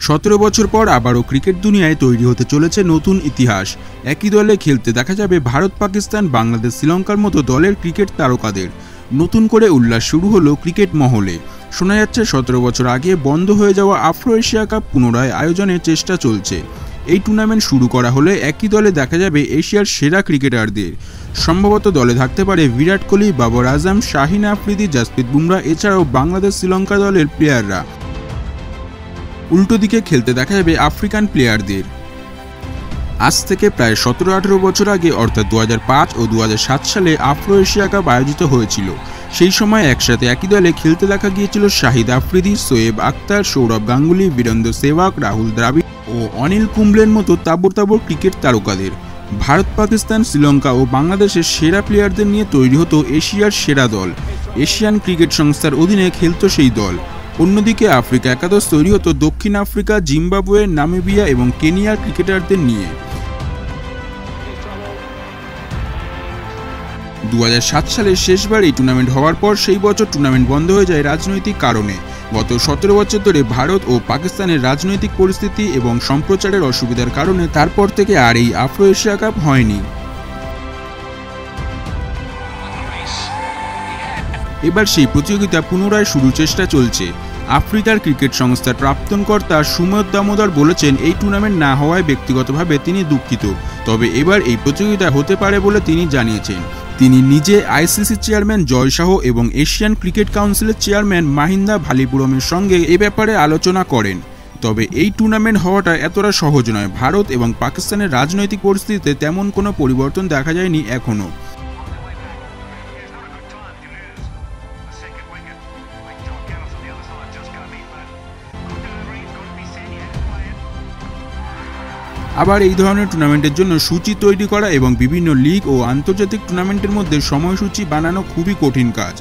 17 বছর পর আবারও ক্রিকেট দুনিয়ায় তৈরি হতে চলেছে নতুন ইতিহাস। একই দলে খেলতে দেখা যাবে ভারত, পাকিস্তান, বাংলাদেশ, শ্রীলঙ্কার মতো দলের ক্রিকেট তারকাদের। নতুন করে উল্লাস শুরু হলো ক্রিকেট মহলে। শোনা যাচ্ছে 17 বছর আগে বন্ধ হয়ে যাওয়া আফ্রো এশিয়া কাপ পুনরায় আয়োজনের চেষ্টা চলছে। এই টুর্নামেন্ট শুরু করা হলে একই দলে দেখা যাবে এশিয়ার সেরা ক্রিকেটারদের। সম্ভবত দলে থাকতে পারে বিরাট কোহলি, বাবর আজম, শাহিন আফ্রিদি, জাসপ্রীত বুমরা, এছাড়াও বাংলাদেশ, শ্রীলঙ্কা দলের প্লেয়াররা। উল্টো দিকে খেলতে দেখা যাবে আফ্রিকান প্লেয়ারদের। আজ থেকে প্রায় 17-18 বছর আগে অর্থাৎ 2005 ও 2007 সালে আফ্রো এশিয়া কাপ আয়োজিত হয়েছিল। সেই সময় একসাথে একই দলে খেলতে দেখা গিয়েছিল শাহিদ আফ্রিদি, শোয়েব আখতার, সৌরভ গাঙ্গুলি, বীরেন্দ্র সেহবাগ, রাহুল দ্রাবিড় ও অনিল কুম্বলের মতো তাবড় ক্রিকেট তারকাদের। ভারত, পাকিস্তান, শ্রীলঙ্কা ও বাংলাদেশের সেরা প্লেয়ারদের নিয়ে তৈরি হতো এশিয়ার সেরা দল। এশিয়ান ক্রিকেট সংস্থার অধীনে খেলত সেই দল। অন্যদিকে আফ্রিকা একাদশ তৈরি হতো দক্ষিণ আফ্রিকা, জিম্বাবুয়ে, নামিবিয়া এবং কেনিয়ার ক্রিকেটারদের নিয়ে। 2007 সালে শেষবার এই টুর্নামেন্ট হওয়ার পর সেই বছর টুর্নামেন্ট বন্ধ হয়ে যায় রাজনৈতিক কারণে। গত 17 বছর ধরে ভারত ও পাকিস্তানের রাজনৈতিক পরিস্থিতি এবং সম্প্রচারের অসুবিধার কারণে তারপর থেকে আর এই আফ্রো এশিয়া কাপ হয়নি। এবার সেই প্রতিযোগিতা পুনরায় শুরু চেষ্টা চলছে। আফ্রিকার ক্রিকেট সংস্থার প্রাক্তন কর্তা সুমোদ দামোদর বলেছেন, এই টুর্নামেন্ট না হওয়ায় ব্যক্তিগতভাবে তিনি দুঃখিত, তবে এবার এই প্রতিযোগিতা হতে পারে বলে তিনি জানিয়েছেন। তিনি নিজে আইসিসি চেয়ারম্যান জয় শাহ এবং এশিয়ান ক্রিকেট কাউন্সিলের চেয়ারম্যান মাহিন্দা ভালিপুরমের সঙ্গে এ ব্যাপারে আলোচনা করেন। তবে এই টুর্নামেন্ট হওয়াটা এতটা সহজ নয়। ভারত এবং পাকিস্তানের রাজনৈতিক পরিস্থিতিতে তেমন কোনো পরিবর্তন দেখা যায়নি এখনও। আবার এই ধরনের টুর্নামেন্টের জন্য সূচি তৈরি করা এবং বিভিন্ন লিগ ও আন্তর্জাতিক টুর্নামেন্টের মধ্যে সময়সূচি বানানো খুবই কঠিন কাজ।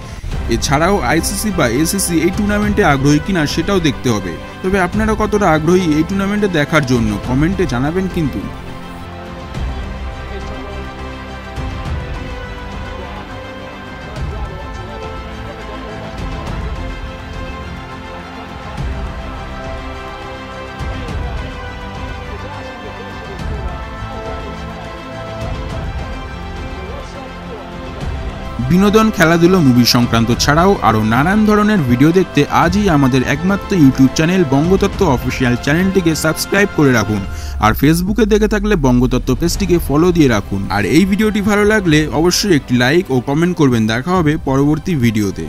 এছাড়াও আইসিসি বা এসিসি এই টুর্নামেন্টে আগ্রহী কিনা সেটাও দেখতে হবে। তবে আপনারা কতটা আগ্রহী এই টুর্নামেন্টে দেখার জন্য কমেন্টে জানাবেন কিন্তু। বিনোদন, খেলাধুলো, মুভি সংক্রান্ত ছাড়াও আরও নানান ধরনের ভিডিও দেখতে আজই আমাদের একমাত্র ইউটিউব চ্যানেল বঙ্গতত্ত্ব অফিসিয়াল চ্যানেলটিকে সাবস্ক্রাইব করে রাখুন। আর ফেসবুকে দেখে থাকলে বঙ্গতত্ত্ব পেজটিকে ফলো দিয়ে রাখুন। আর এই ভিডিওটি ভালো লাগলে অবশ্যই একটি লাইক ও কমেন্ট করবেন। দেখা হবে পরবর্তী ভিডিওতে।